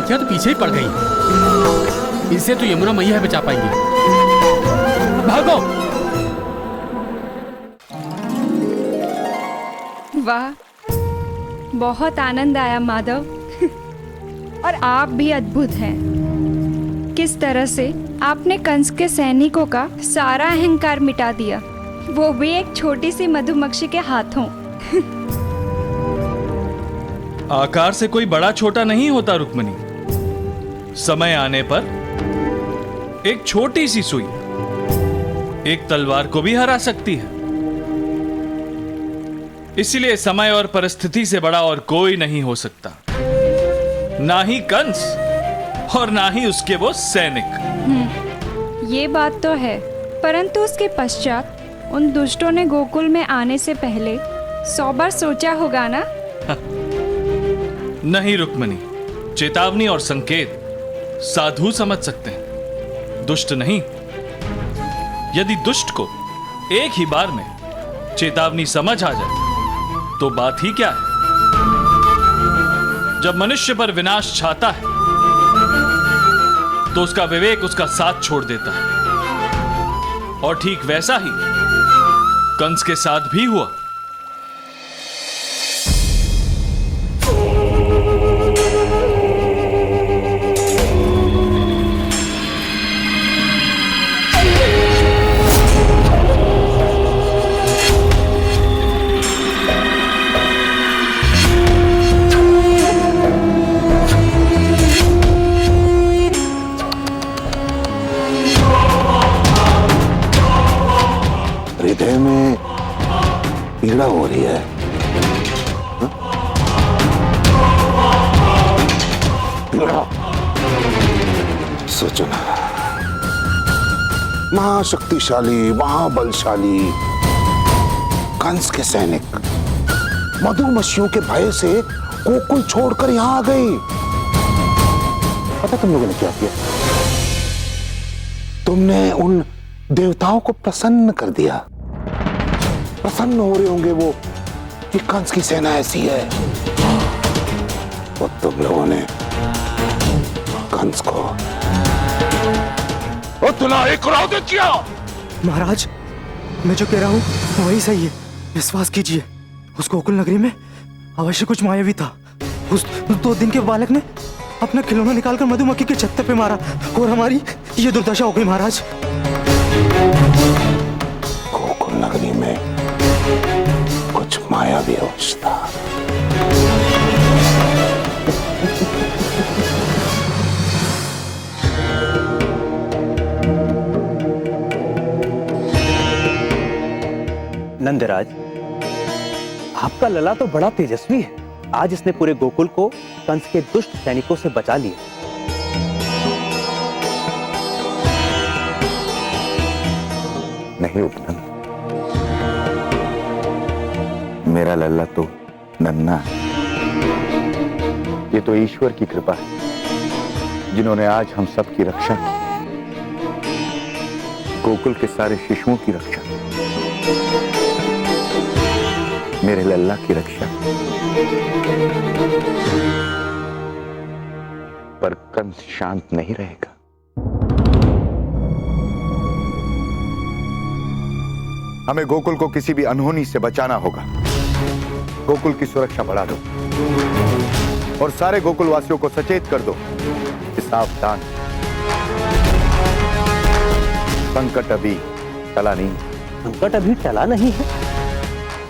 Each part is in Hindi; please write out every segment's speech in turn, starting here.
राखियां तो पीछे ही पड़ गई। इनसे तो यमुना मैया बचा पाएंगी। भागो। वाह, बहुत आनंद आया माधव। और आप भी अद्भुत हैं। किस तरह से आपने कंस के सैनिकों का सारा अहंकार मिटा दिया, वो भी एक छोटी सी मधुमक्खी के हाथों। आकार से कोई बड़ा छोटा नहीं होता रुक्मिणी। समय आने पर एक छोटी सी सुई एक तलवार को भी हरा सकती है। इसलिए समय और परिस्थिति से बड़ा और कोई नहीं हो सकता, ना ही कंस और ना ही उसके वो सैनिक। ये बात तो है, परंतु उसके पश्चात उन दुष्टों ने गोकुल में आने से पहले 100 बार सोचा होगा ना? नहीं रुक्मिणी, चेतावनी और संकेत साधु समझ सकते हैं, दुष्ट नहीं। यदि दुष्ट को एक ही बार में चेतावनी समझ आ जाए तो बात ही क्या है। जब मनुष्य पर विनाश छाता है तो उसका विवेक उसका साथ छोड़ देता है, और ठीक वैसा ही कंस के साथ भी हुआ। हृदय में पीड़ा हो रही है। पीड़ा सोचो ना, महाशक्तिशाली महाबलशाली कंस के सैनिक मधुमक्खियों के भय से गोकुल छोड़कर यहां आ गए। पता तुम लोगों ने क्या किया? तुमने उन देवताओं को प्रसन्न कर दिया। प्रसन्न हो रहे होंगे वो कि कंस की सेना ऐसी है, और तुम लोगों ने कंस को क्रोधित किया। महाराज, मैं जो कह रहा हूं वही सही है, विश्वास कीजिए। उस गोकुल नगरी में अवश्य कुछ मायावी था। उस 2 दिन के बालक ने अपना खिलौना निकालकर मधुमक्खी के छत्ते पे मारा और हमारी ये दुर्दशा हो गई महाराज। गोकुल नगरी में कुछ मायावी अवस्था। नंदराज, आपका लला तो बड़ा तेजस्वी है। आज इसने पूरे गोकुल को कंस के दुष्ट सैनिकों से बचा लिया। नहीं उपनंद, मेरा लल्ला तो नन्ना है। ये तो ईश्वर की कृपा है जिन्होंने आज हम सब की रक्षा की, गोकुल के सारे शिशुओं की रक्षा, मेरे लल्ला की रक्षा। पर कंस शांत नहीं रहेगा। हमें गोकुल को किसी भी अनहोनी से बचाना होगा। गोकुल की सुरक्षा बढ़ा दो और सारे गोकुल वासियों को सचेत कर दो कि सावधान, संकट अभी टला नहीं। संकट अभी टला नहीं है,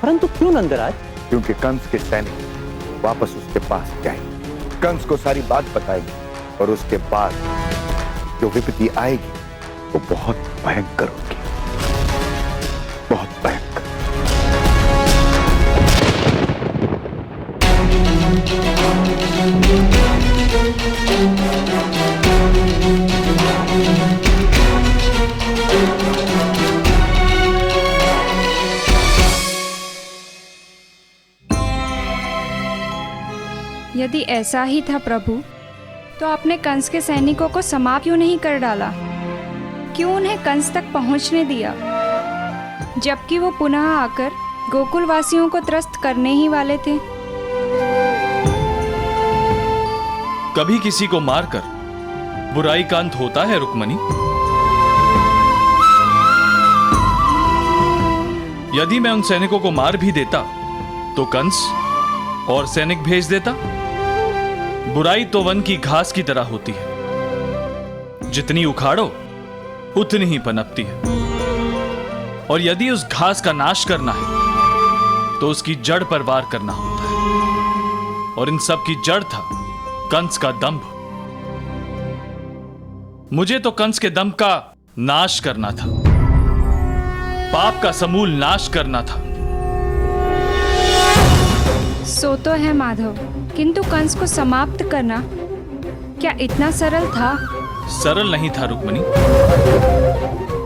परंतु क्यों नंदराज? क्योंकि कंस के सैनिक वापस उसके पास जाएंगे, कंस को सारी बात बताएंगे, और उसके बाद जो विपत्ति आएगी वो बहुत भयंकर होगी, बहुत भयंकर। यदि ऐसा ही था प्रभु, तो आपने कंस के सैनिकों को समाप्त क्यों नहीं कर डाला? क्यों उन्हें कंस तक पहुंचने दिया, जबकि वो पुनः आकर गोकुल वासियों को त्रस्त करने ही वाले थे? कभी किसी को मारकर बुराई का अंत होता है रुक्मणी? यदि मैं उन सैनिकों को मार भी देता तो कंस और सैनिक भेज देता। बुराई तो वन की घास की तरह होती है, जितनी उखाड़ो उतनी ही पनपती है। और यदि उस घास का नाश करना है तो उसकी जड़ पर वार करना होता है, और इन सब की जड़ था कंस का दंभ। मुझे तो कंस के दंभ का नाश करना था, पाप का समूल नाश करना था। सो तो है माधव, किंतु कंस को समाप्त करना क्या इतना सरल था? सरल नहीं था रुक्मणी,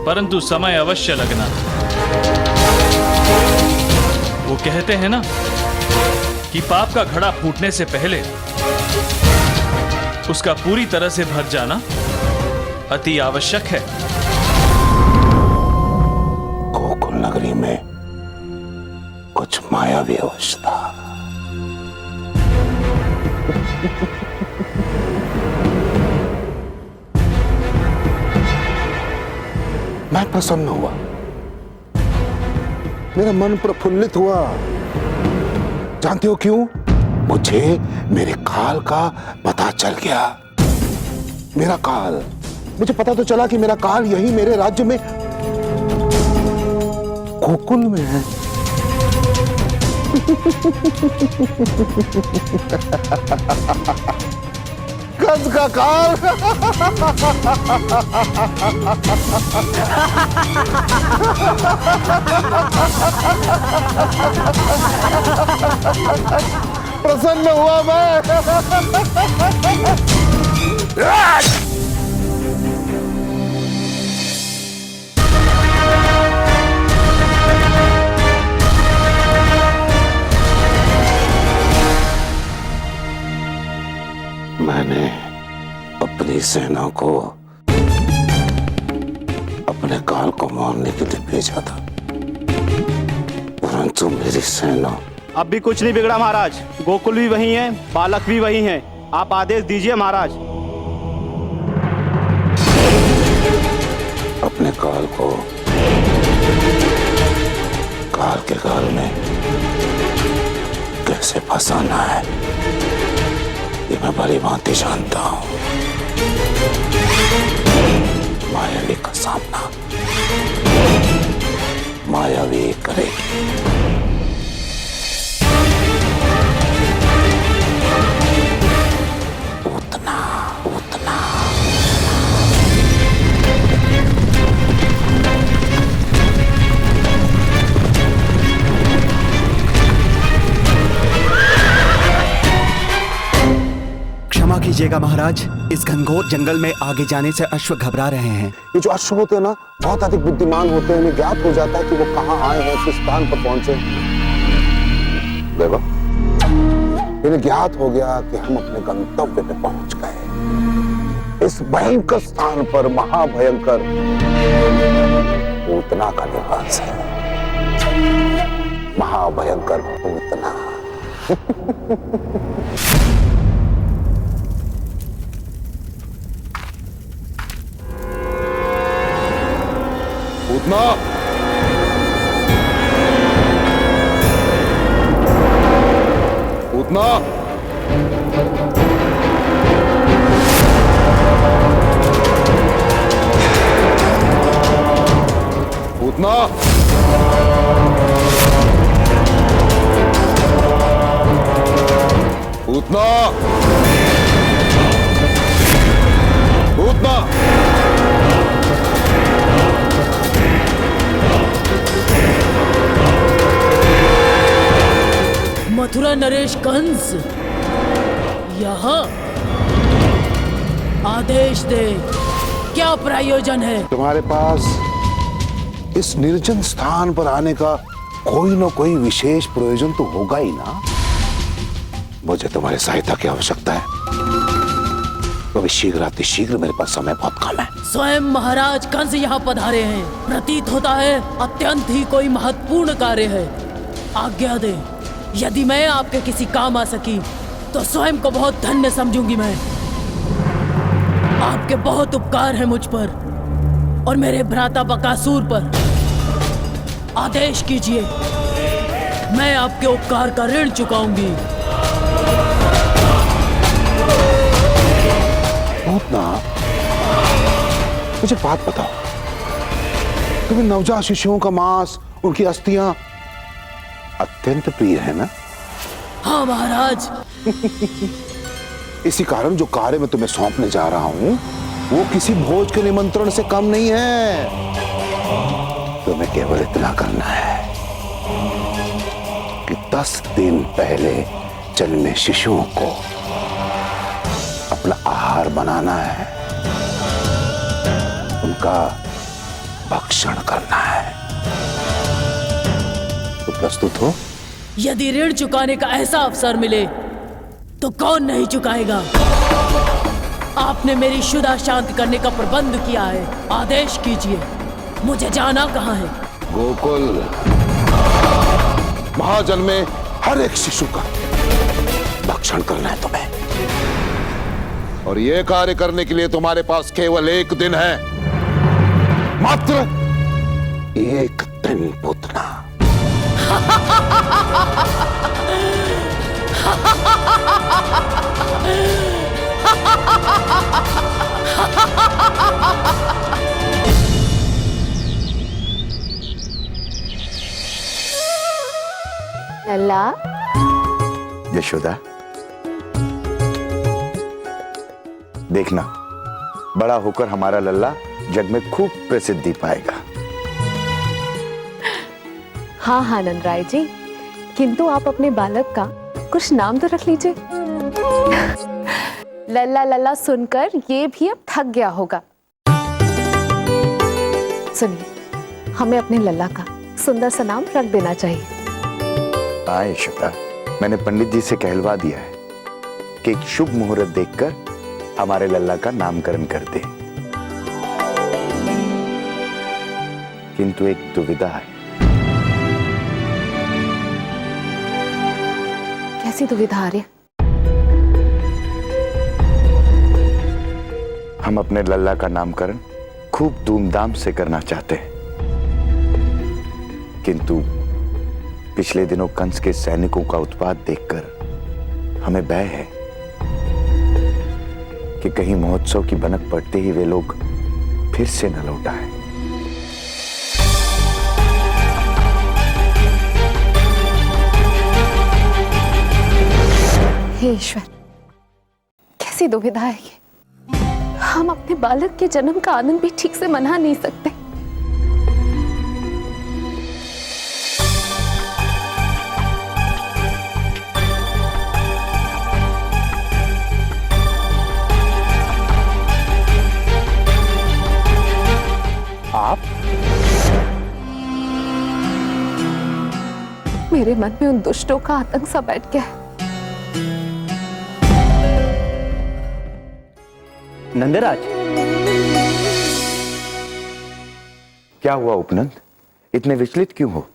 परंतु समय अवश्य लगना था। वो कहते हैं ना कि पाप का घड़ा फूटने से पहले उसका पूरी तरह से भर जाना अति आवश्यक है। गोकुल नगरी में कुछ मायावी अवस्था। मैं प्रसन्न हुआ, मेरा मन प्रफुल्लित हुआ। जानते हो क्यों? मुझे मेरे काल का पता चल गया। मेरा काल, मुझे पता तो चला कि मेरा काल यही मेरे राज्य में गोकुल में है। कंस का काल। प्रसन्न हुआ मैं। मैंने अपनी सेना को अपने काल को मारने के लिए भेजा था, परंतु मेरी सेना। अब भी कुछ नहीं बिगड़ा महाराज, गोकुल भी वही है, बालक भी वही हैं। आप आदेश दीजिए महाराज। अपने काल को काल के काल में कैसे फंसाना है ये मैं भली भांति जानता हूं। मायावी का सामना मायावी करेगी। उतना उतना क्षमा कीजिएगा महाराज, इस घनघोर जंगल में आगे जाने से अश्व घबरा रहे हैं। ये जो अश्व होते हैं ना, बहुत अधिक बुद्धिमान होते हैं। इन्हें ज्ञात हो जाता है कि वो कहाँ आए हैं, किस स्थान पर पहुंचे। देखो, इन्हें ज्ञात हो गया कि हम अपने गंतव्य पे पहुंच गए। इस भयंकर स्थान पर महाभयंकर पूतना का निवास है। महाभयंकर पूतना। पूतना, पूतना, पूतना, पूतना, पूतना। मथुरा नरेश कंस, यहाँ आदेश दे, क्या प्रयोजन है? तुम्हारे पास इस निर्जन स्थान पर आने का कोई न कोई विशेष प्रयोजन तो होगा ही ना। मुझे तुम्हारी सहायता की आवश्यकता है, तो शीघ्र अतिशीघ्र, मेरे पास समय बहुत कम है। स्वयं महाराज कंस यहाँ पधारे हैं। प्रतीत होता है अत्यंत ही कोई महत्वपूर्ण कार्य है। आज्ञा दे, यदि मैं आपके किसी काम आ सकी तो स्वयं को बहुत धन्य समझूंगी मैं। आपके बहुत उपकार हैं मुझ पर और मेरे भ्राता बकासुर पर। आदेश कीजिए, मैं आपके उपकार का ऋण चुकाऊंगी। भूतनाथ, मुझे बात बताओ, तुम्हें नवजात शिशुओं का मांस, उनकी अस्थियां अत्यंत प्रिय है ना? हाँ महाराज। इसी कारण जो कार्य मैं तुम्हें सौंपने जा रहा हूं वो किसी भोज के निमंत्रण से कम नहीं है। तुम्हें केवल इतना करना है कि 10 दिन पहले जन्मे शिशुओं को अपना आहार बनाना है, उनका भक्षण करना है। तो प्रस्तुत हो? यदि ऋण चुकाने का ऐसा अवसर मिले तो कौन नहीं चुकाएगा। आपने मेरी क्षुधा शांत करने का प्रबंध किया है। आदेश कीजिए, मुझे जाना कहाँ है? गोकुल। महाजन में हर एक शिशु का भक्षण करना है तुम्हें, और यह कार्य करने के लिए तुम्हारे पास केवल 1 दिन है, मात्र 1 दिन पूतना। लल्ला। यशोदा, देखना, बड़ा होकर हमारा लल्ला जग में खूब प्रसिद्धि पाएगा। हाँ हाँ नंदराय जी, किंतु आप अपने बालक का कुछ नाम तो रख लीजिए। लल्ला लल्ला सुनकर ये भी अब थक गया होगा। सुनिए, हमें अपने लल्ला का सुंदर सा नाम रख देना चाहिए। हाँ यशोदा, मैंने पंडित जी से कहलवा दिया है कि एक शुभ मुहूर्त देखकर हमारे लल्ला का नामकरण कर दे। किंतु एक दुविधा है। कैसी दुविधा आ रही है? हम अपने लल्ला का नामकरण खूब धूमधाम से करना चाहते हैं, किंतु पिछले दिनों कंस के सैनिकों का उत्पात देखकर हमें भय है कि कहीं महोत्सव की भनक पड़ते ही वे लोग फिर से न लौट आए। हे ईश्वर, कैसी दुविधा है ये। हम अपने बालक के जन्म का आनंद भी ठीक से मना नहीं सकते। आप? मेरे मन में उन दुष्टों का आतंक सा बैठ गया है। नंदराज, क्या हुआ उपनंद, इतने विचलित क्यों हो?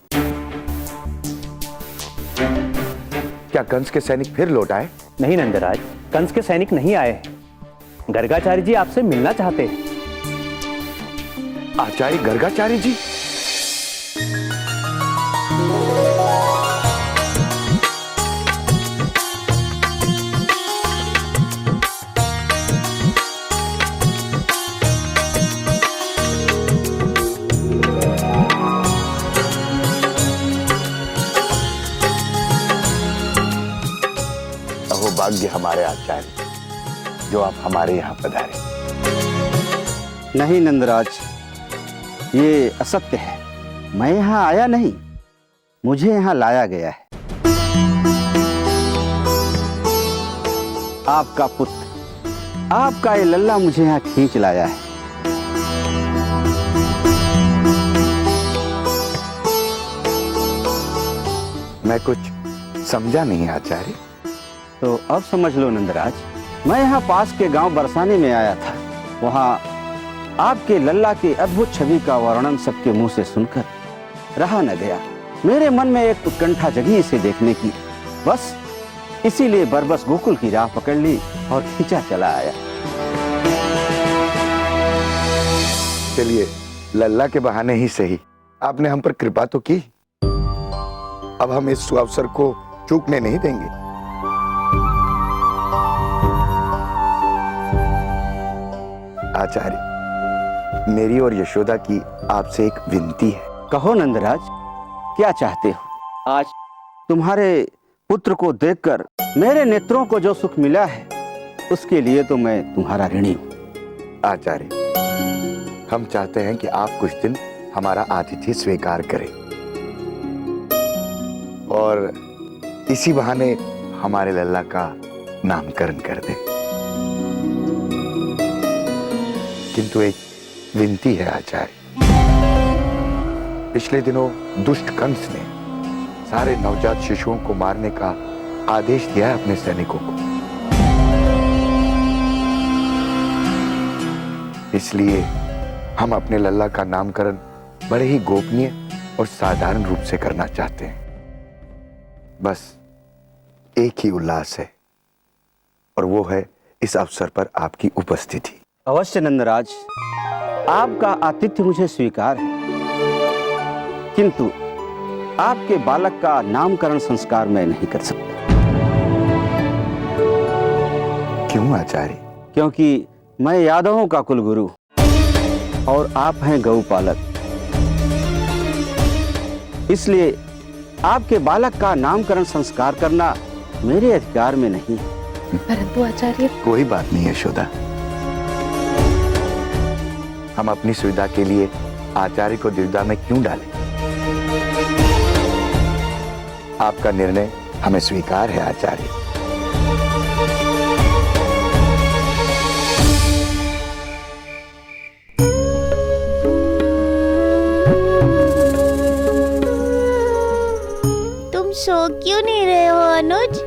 क्या कंस के सैनिक फिर लौट आए? नहीं नंदराज, कंस के सैनिक नहीं आए। गर्गाचार्य जी आपसे मिलना चाहते हैं। आचार्य गर्गाचार्य जी? भाग्य हमारे आचार्य जो आप हमारे यहाँ पधारे। नहीं नंदराज, ये असत्य है। मैं यहाँ आया नहीं, मुझे यहाँ लाया गया है। आपका पुत्र, आपका ये लल्ला मुझे यहाँ खींच लाया है। मैं कुछ समझा नहीं आचार्य। तो अब समझ लो नंदराज, मैं यहाँ पास के गांव बरसाने में आया था। वहाँ आपके लल्ला की अद्भुत छवि का वर्णन सबके मुंह से सुनकर रहा न गया। मेरे मन में एक उत्कंठा जगी इसे देखने की। बस इसीलिए बरबस गोकुल की राह पकड़ ली और खींचा चला आया। चलिए, लल्ला के बहाने ही सही आपने हम पर कृपा तो की। अब हम इस सुअवसर को चूकने नहीं देंगे। आचार्य, मेरी और यशोदा की आपसे एक विनती है। कहो नंदराज, क्या चाहते हो? आज तुम्हारे पुत्र को देखकर मेरे नेत्रों को जो सुख मिला है उसके लिए तो मैं तुम्हारा ऋणी हूं। आचार्य, हम चाहते हैं कि आप कुछ दिन हमारा आतिथ्य स्वीकार करें और इसी बहाने हमारे लल्ला का नामकरण कर दें। किंतु एक विनती है आचार्य। पिछले दिनों दुष्ट कंस ने सारे नवजात शिशुओं को मारने का आदेश दिया है अपने सैनिकों को। इसलिए हम अपने लल्ला का नामकरण बड़े ही गोपनीय और साधारण रूप से करना चाहते हैं। बस एक ही उल्लास है और वो है इस अवसर पर आपकी उपस्थिति। अवश्य नंदराज, आपका आतिथ्य मुझे स्वीकार है, किंतु आपके बालक का नामकरण संस्कार मैं नहीं कर सकता। क्यों आचार्य? क्योंकि मैं यादवों का कुलगुरु और आप हैं गौपालक, इसलिए आपके बालक का नामकरण संस्कार करना मेरे अधिकार में नहीं। परंतु आचार्य। कोई बात नहीं यशोदा, हम अपनी सुविधा के लिए आचार्य को दुविधा में क्यों डालें? आपका निर्णय हमें स्वीकार है आचार्य। तुम सो क्यों नहीं रहे हो अनुज?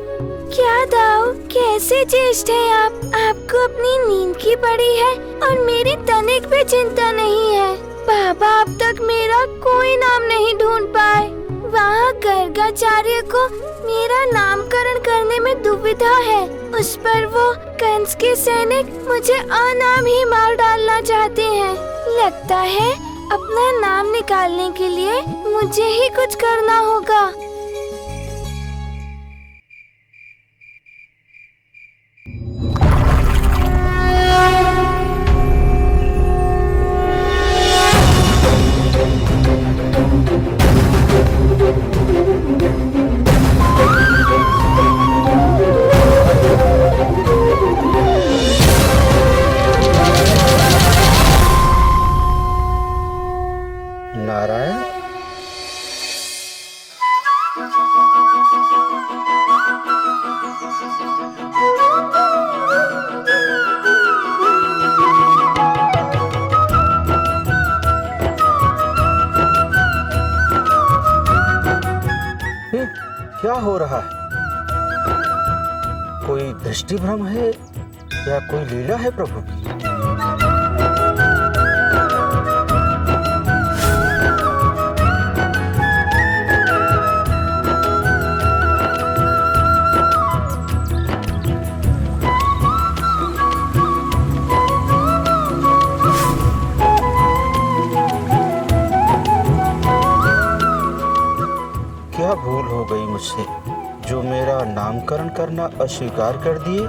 क्या दाऊ, कैसे ज्येष्ठ हैं आप? आपको अपनी नींद की पड़ी है और मेरी तनिक भी चिंता नहीं है। बाबा अब तक मेरा कोई नाम नहीं ढूंढ पाए। वहाँ गर्गाचार्य को मेरा नामकरण करने में दुविधा है। उस पर वो कंस के सैनिक मुझे अनाम ही मार डालना चाहते हैं। लगता है अपना नाम निकालने के लिए मुझे ही कुछ करना होगा। नारायण, क्या हो रहा है? कोई दृष्टि भ्रम है या कोई लीला है प्रभु की? क्या भूल हो गई मुझसे जो मेरा नामकरण करना अस्वीकार कर दिए?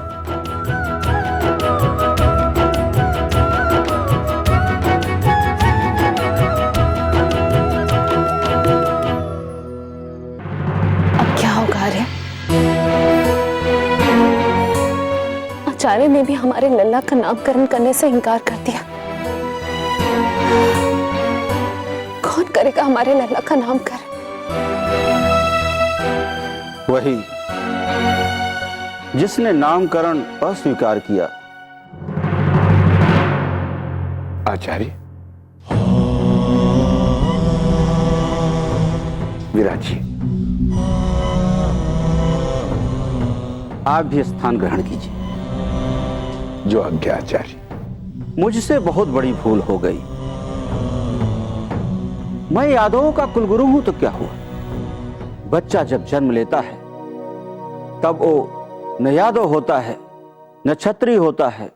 अब क्या होगा रे? आचार्य ने भी हमारे लल्ला का नामकरण करने से इनकार कर दिया। कौन करेगा हमारे लल्ला का नामकरण? वही जिसने नामकरण अस्वीकार किया। आचार्य, विराजिए। आप भी स्थान ग्रहण कीजिए। जो आज्ञा आचार्य। मुझसे बहुत बड़ी भूल हो गई। मैं यादवों का कुलगुरु हूं तो क्या हुआ? बच्चा जब जन्म लेता है तब वो न यादव होता है, न क्षत्रिय होता है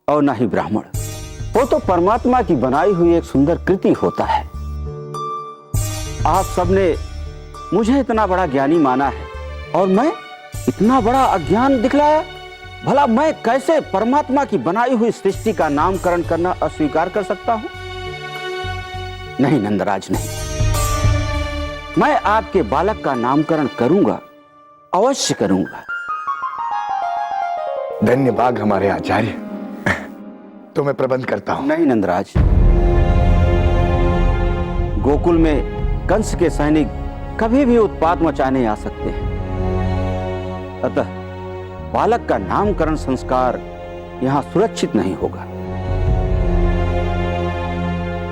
और न ही ब्राह्मण। वो तो परमात्मा की बनाई हुई एक सुंदर कृति होता है। आप सबने मुझे इतना बड़ा ज्ञानी माना है और मैं इतना बड़ा अज्ञान दिखलाया। भला मैं कैसे परमात्मा की बनाई हुई सृष्टि का नामकरण करना अस्वीकार कर सकता हूं? नहीं नंदराज, नहीं। मैं आपके बालक का नामकरण करूंगा, अवश्य करूंगा। धन्यवाद हमारे आचार्य। तो मैं प्रबंध करता हूं। नहीं नंदराज, गोकुल में कंस के सैनिक कभी भी उत्पात मचाने आ सकते हैं। अतः बालक का नामकरण संस्कार यहां सुरक्षित नहीं होगा।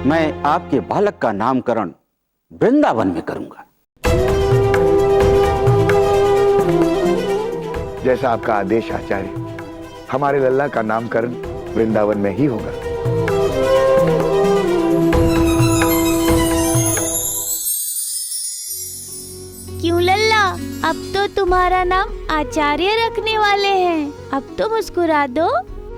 मैं आपके बालक का नामकरण वृंदावन में करूंगा। जैसा आपका आदेश आचार्य। हमारे लल्ला का नामकरण वृंदावन में ही होगा। क्यों लल्ला, अब तो तुम्हारा नाम आचार्य रखने वाले हैं। अब तो मुस्कुरा दो।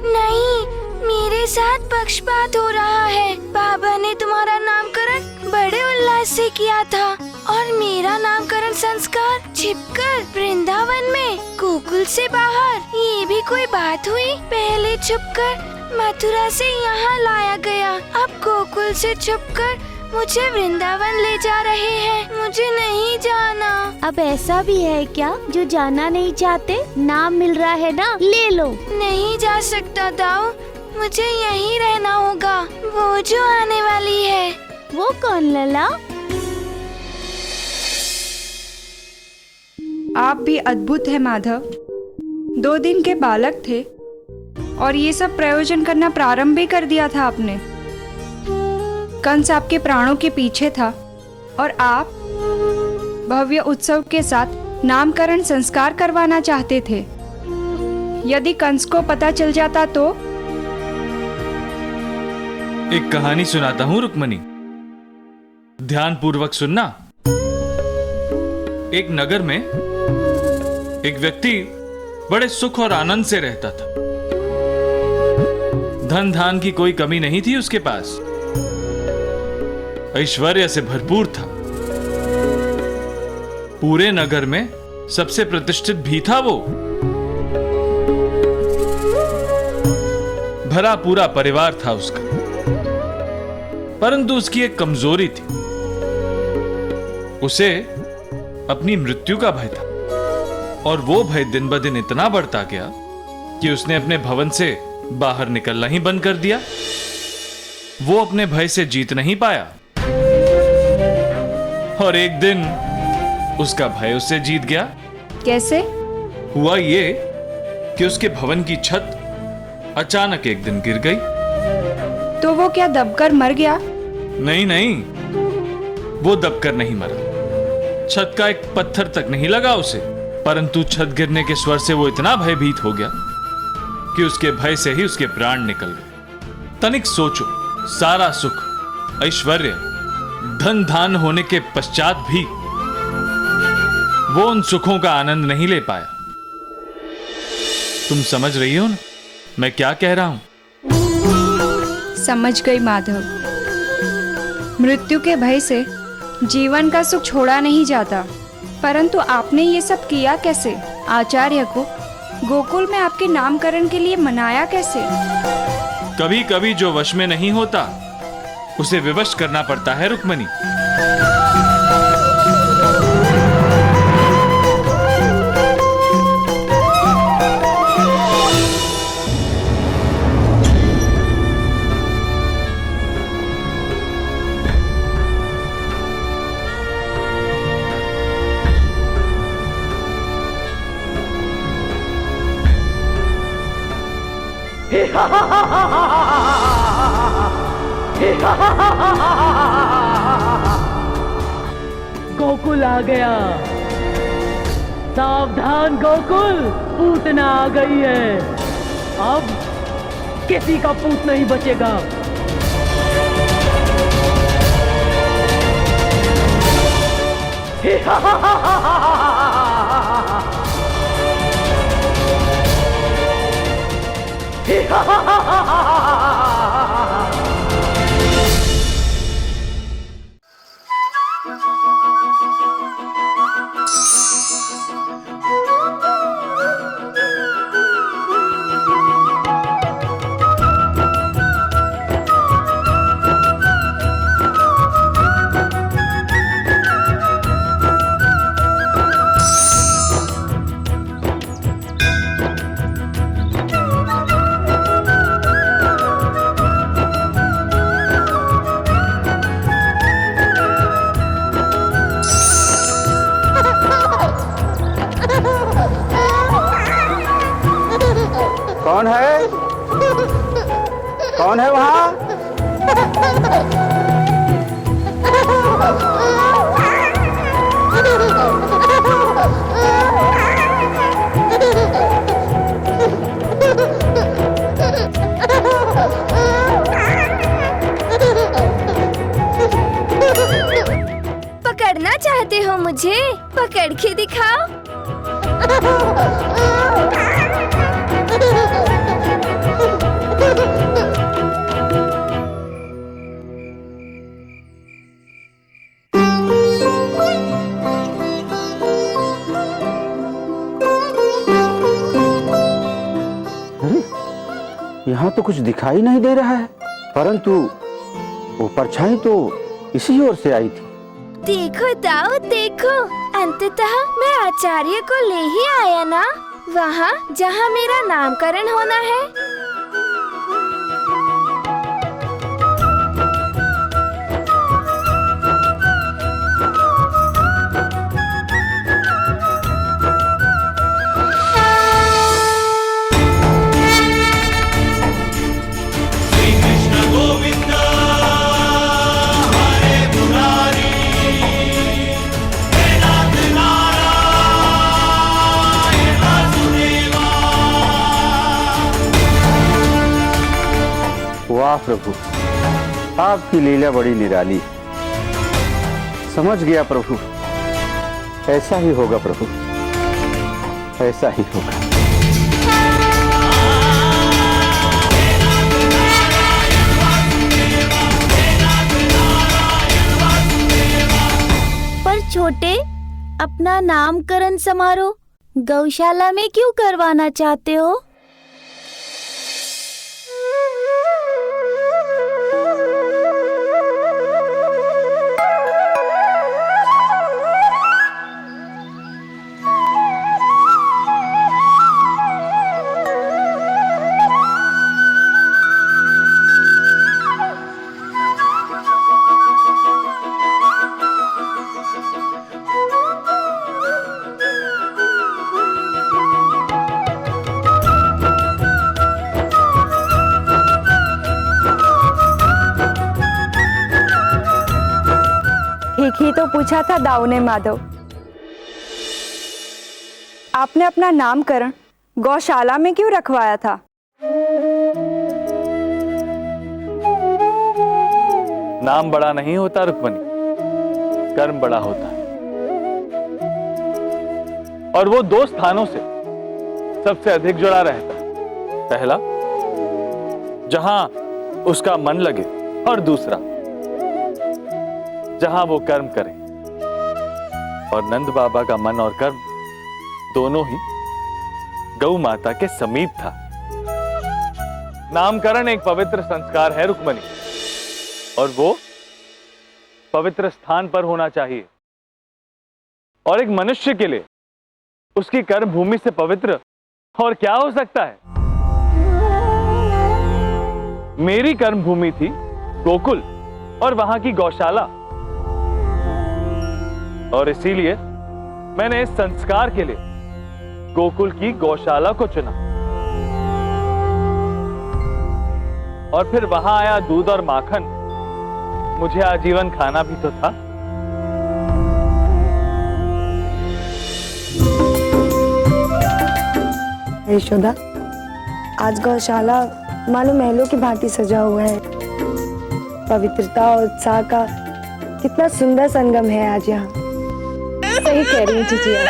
नहीं, मेरे साथ पक्षपात हो रहा है। बाबा ने तुम्हारा नामकरण बड़े उल्लास से किया था और मेरा नामकरण संस्कार छिपकर वृंदावन में, गोकुल से बाहर। ये भी कोई बात हुई? पहले छुपकर मथुरा से यहाँ लाया गया, अब गोकुल से छुपकर मुझे वृंदावन ले जा रहे हैं। मुझे नहीं जाना। अब ऐसा भी है क्या जो जाना नहीं चाहते? नाम मिल रहा है ना, ले लो। नहीं जा सकता दाऊ, मुझे यहीं रहना होगा। वो जो आने वाली है। वो कौन लला? आप भी अद्भुत है माधव। 2 दिन के बालक थे और ये सब प्रयोजन करना प्रारंभ भी कर दिया था आपने। कंस आपके प्राणों के पीछे था और आप भव्य उत्सव के साथ नामकरण संस्कार करवाना चाहते थे। यदि कंस को पता चल जाता तो? एक कहानी सुनाता हूं रुक्मणी, ध्यान पूर्वक सुनना। एक नगर में एक व्यक्ति बड़े सुख और आनंद से रहता था। धन धान की कोई कमी नहीं थी उसके पास, ऐश्वर्य से भरपूर था। पूरे नगर में सबसे प्रतिष्ठित भी था वो। भरा पूरा परिवार था उसका, परंतु उसकी एक कमजोरी थी। उसे अपनी मृत्यु का भय था और वो भय दिन ब दिन इतना बढ़ता गया कि उसने अपने भवन से बाहर निकलना ही बंद कर दिया। वो अपने भय से जीत नहीं पाया और एक दिन उसका भय उससे जीत गया। कैसे? हुआ ये कि उसके भवन की छत अचानक एक दिन गिर गई। तो वो क्या दबकर मर गया? नहीं नहीं, वो दबकर नहीं मरा। छत का एक पत्थर तक नहीं लगा उसे, परंतु छत गिरने के स्वर से वो इतना भयभीत हो गया कि उसके भय से ही उसके प्राण निकल गए। तनिक सोचो, सारा सुख, ऐश्वर्य, धन धान होने के पश्चात भी वो उन सुखों का आनंद नहीं ले पाया। तुम समझ रही हो ना मैं क्या कह रहा हूं? समझ गई माधव। मृत्यु के भय से जीवन का सुख छोड़ा नहीं जाता, परंतु आपने ये सब किया कैसे? आचार्य को गोकुल में आपके नामकरण के लिए मनाया कैसे? कभी कभी जो वश में नहीं होता उसे विवश करना पड़ता है रुक्मणी। गोकुल आ गया। सावधान गोकुल, पूतना आ गई है। अब किसी का पूत नहीं बचेगा। कौन है? कौन है वहां? पकड़ना चाहते हो मुझे? पकड़ के दिखाओ। यहाँ तो कुछ दिखाई नहीं दे रहा है, परंतु वो परछाई तो इसी ओर से आई थी। देखो दाऊ देखो, अंततः मैं आचार्य को ले ही आया ना, वहाँ जहाँ मेरा नामकरण होना है। वाह प्रभु, आपकी लीला बड़ी निराली। समझ गया प्रभु, ऐसा ही होगा प्रभु, ऐसा ही होगा। पर छोटे, अपना नामकरण समारोह गौशाला में क्यों करवाना चाहते हो? ठीक ही तो पूछा था दाऊ ने माधव। आपने अपना नामकरण गौशाला में क्यों रखवाया था? नाम बड़ा नहीं होता रुक्मणी, कर्म बड़ा होता है। और वो दो स्थानों से सबसे अधिक जुड़ा रहता है। पहला, जहां उसका मन लगे, और दूसरा, जहां वो कर्म करे। और नंद बाबा का मन और कर्म दोनों ही गौ माता के समीप था। नामकरण एक पवित्र संस्कार है रुक्मणी, और वो पवित्र स्थान पर होना चाहिए। और एक मनुष्य के लिए उसकी कर्म भूमि से पवित्र और क्या हो सकता है? मेरी कर्म भूमि थी गोकुल और वहां की गौशाला, और इसीलिए मैंने इस संस्कार के लिए गोकुल की गौशाला को चुना। और फिर वहां आया दूध और माखन, मुझे आजीवन खाना भी तो था। यशोदा, आज गौशाला मानो महलों की भांति सजा हुआ है। पवित्रता और उत्साह का कितना सुंदर संगम है आज यहाँ। सही कह रही हैं जिजिया।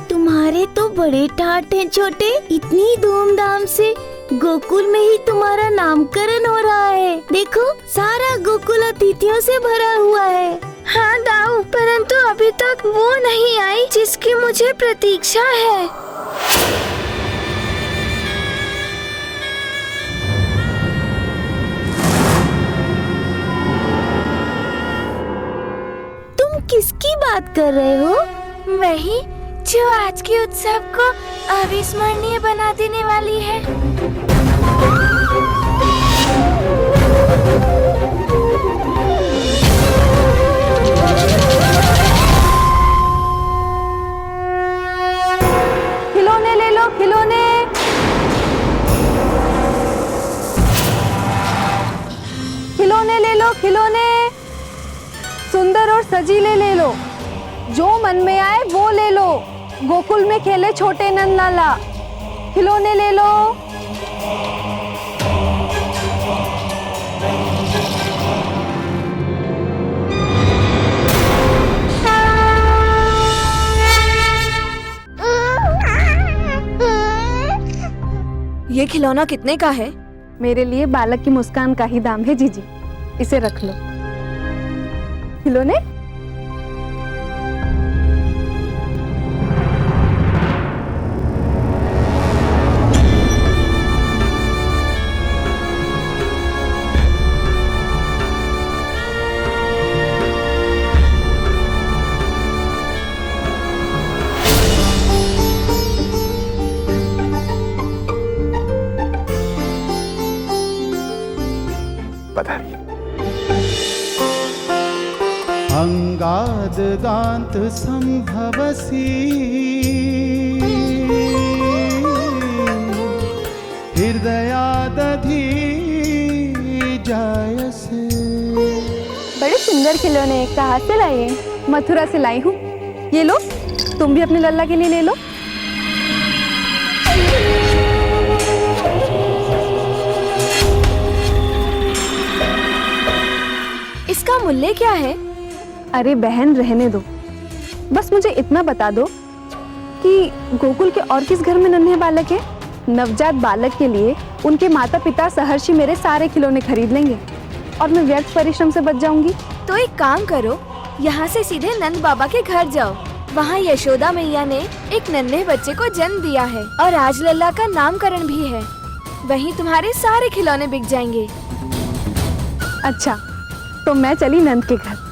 तुम्हारे तो बड़े ठाट हैं छोटे, इतनी धूमधाम से गोकुल में ही तुम्हारा नामकरण हो रहा है। देखो, सारा गोकुल अतिथियों से भरा हुआ है। हाँ दाऊ, परंतु अभी तक वो नहीं आई जिसकी मुझे प्रतीक्षा है। तुम किसकी बात कर रहे हो? वही जो आज के उत्सव को अविस्मरणीय बना देने वाली है। खिलौने ले लो, खिलौने सुंदर और सजीले ले लो, जो मन में आए वो ले लो। गोकुल में खेले छोटे नंद लाला, खिलौने ले लो। ये खिलौना कितने का है? मेरे लिए बालक की मुस्कान का ही दाम है जीजी, इसे रख लो। खिलौने अंगादगान्त संभवसि हृदयादधि जायसे। बड़े सुंदर खिलौने कहाँ से लाए? मथुरा से लाई हूँ। ये लो, तुम भी अपने लल्ला के लिए ले लो। इसका मूल्य क्या है? अरे बहन रहने दो, बस मुझे इतना बता दो कि गोकुल के और किस घर में नन्हे बालक है? नवजात बालक के लिए उनके माता पिता सहर्षि मेरे सारे खिलौने खरीद लेंगे और मैं व्यर्थ परिश्रम से बच जाऊंगी। तो एक काम करो, यहाँ से सीधे नंद बाबा के घर जाओ। वहाँ यशोदा मैया ने एक नन्हे बच्चे को जन्म दिया है और आज लल्ला का नामकरण भी है। वहीं तुम्हारे सारे खिलौने बिक जाएंगे। अच्छा, तो मैं चली नंद के घर।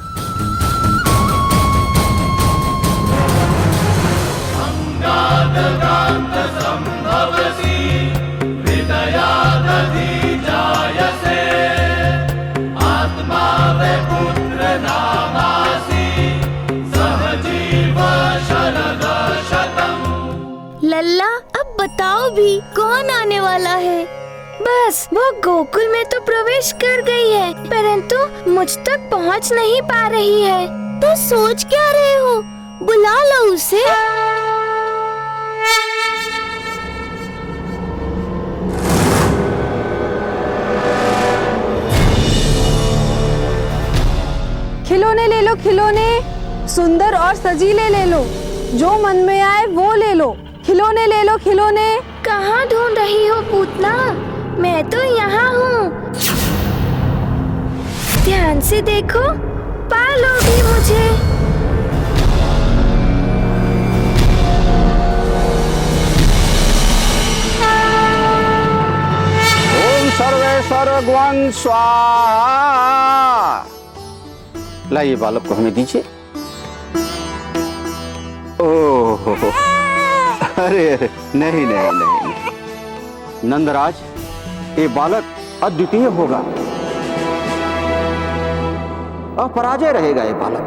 लल्ला, अब बताओ भी कौन आने वाला है? बस वो गोकुल में तो प्रवेश कर गई है, परंतु मुझ तक पहुंच नहीं पा रही है। तो सोच क्या रहे हो? बुला लो उसे। खिलौने ले लो, खिलौने सुंदर और सजीले ले लो, जो मन में आए वो ले लो। खिलौने ले लो, खिलौने। कहाँ ढूंढ रही हो पूतना? मैं तो यहाँ हूँ। ध्यान से देखो, पा लोगी मुझे। ओम सर्वेश्वर ग्वांग स्वाहा। लाइए बालक को हमें दीजिए। ओह, अरे अरे, नहीं नहीं नहीं, नंदराज, ये बालक अद्वितीय होगा, अपराजय रहेगा ये बालक।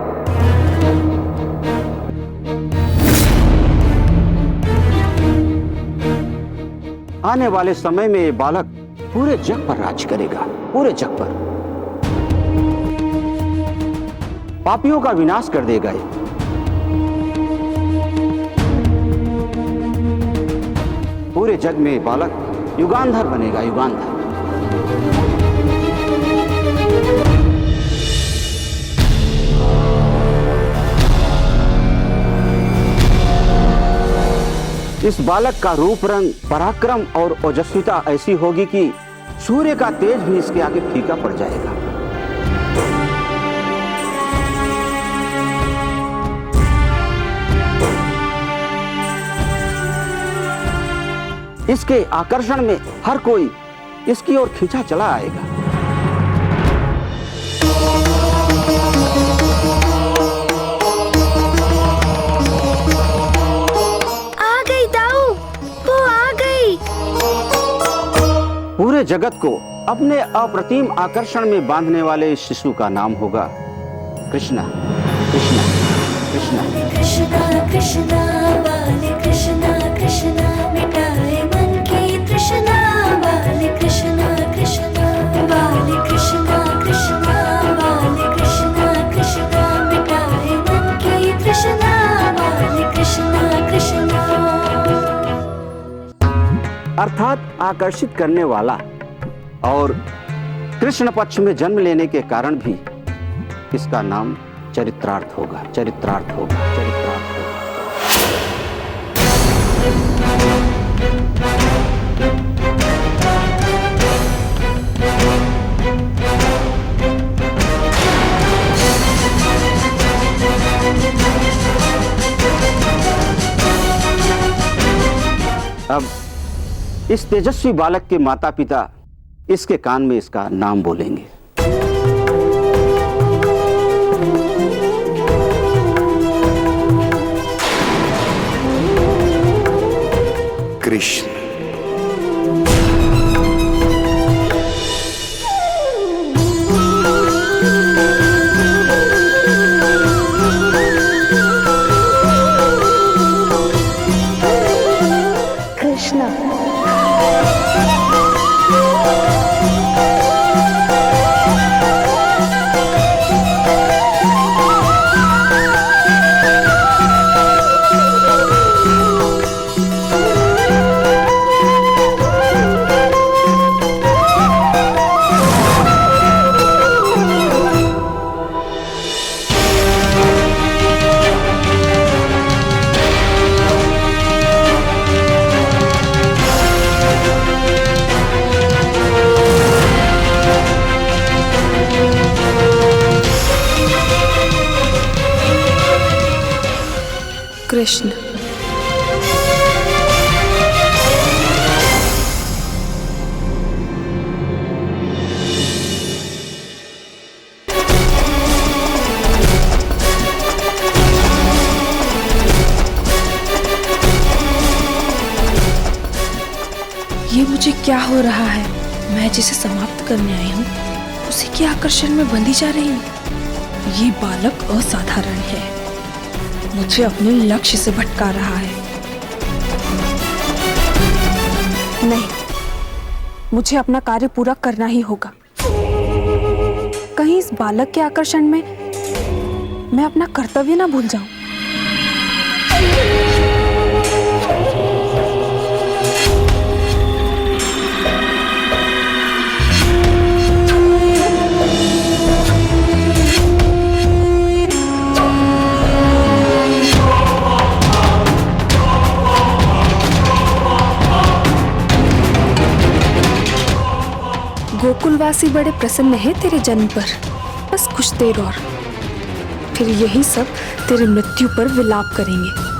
आने वाले समय में ये बालक पूरे जग पर राज करेगा, पूरे जग पर पापियों का विनाश कर देगा ये। पूरे जग में बालक युगांधर बनेगा, युगांधर। इस बालक का रूप रंग, पराक्रम और ओजस्विता ऐसी होगी कि सूर्य का तेज भी इसके आगे फीका पड़ जाएगा। इसके आकर्षण में हर कोई इसकी ओर खींचा चला आएगा। आ गई दाऊ, वो आ गई। पूरे जगत को अपने अप्रतिम आकर्षण में बांधने वाले इस शिशु का नाम होगा कृष्णा। कृष्णा कृष्णा कृष्णा कृष्णा बाल कृष्णा कृष्णा मिटाए मन की तृष्णा। बाल कृष्णा कृष्णा बाल कृष्णा कृष्णा अर्थात आकर्षित करने वाला, और कृष्ण पक्ष में जन्म लेने के कारण भी इसका नाम चरित्रार्थ होगा, चरित्रार्थ होगा, चरित्रार्थ होगा। अब इस तेजस्वी बालक के माता पिता इसके कान में इसका नाम बोलेंगे। कृष्ण। कृष्ण। ये मुझे क्या हो रहा है? मैं जिसे समाप्त करने आई हूँ उसी के आकर्षण में बंधी जा रही हूँ। ये बालक असाधारण है, मुझे अपने लक्ष्य से भटका रहा है। नहीं, मुझे अपना कार्य पूरा करना ही होगा। कहीं इस बालक के आकर्षण में मैं अपना कर्तव्य ना भूल जाऊं। गोकुलवासी बड़े प्रसन्न हैं तेरे जन्म पर। बस कुछ देर और, फिर यही सब तेरी मृत्यु पर विलाप करेंगे।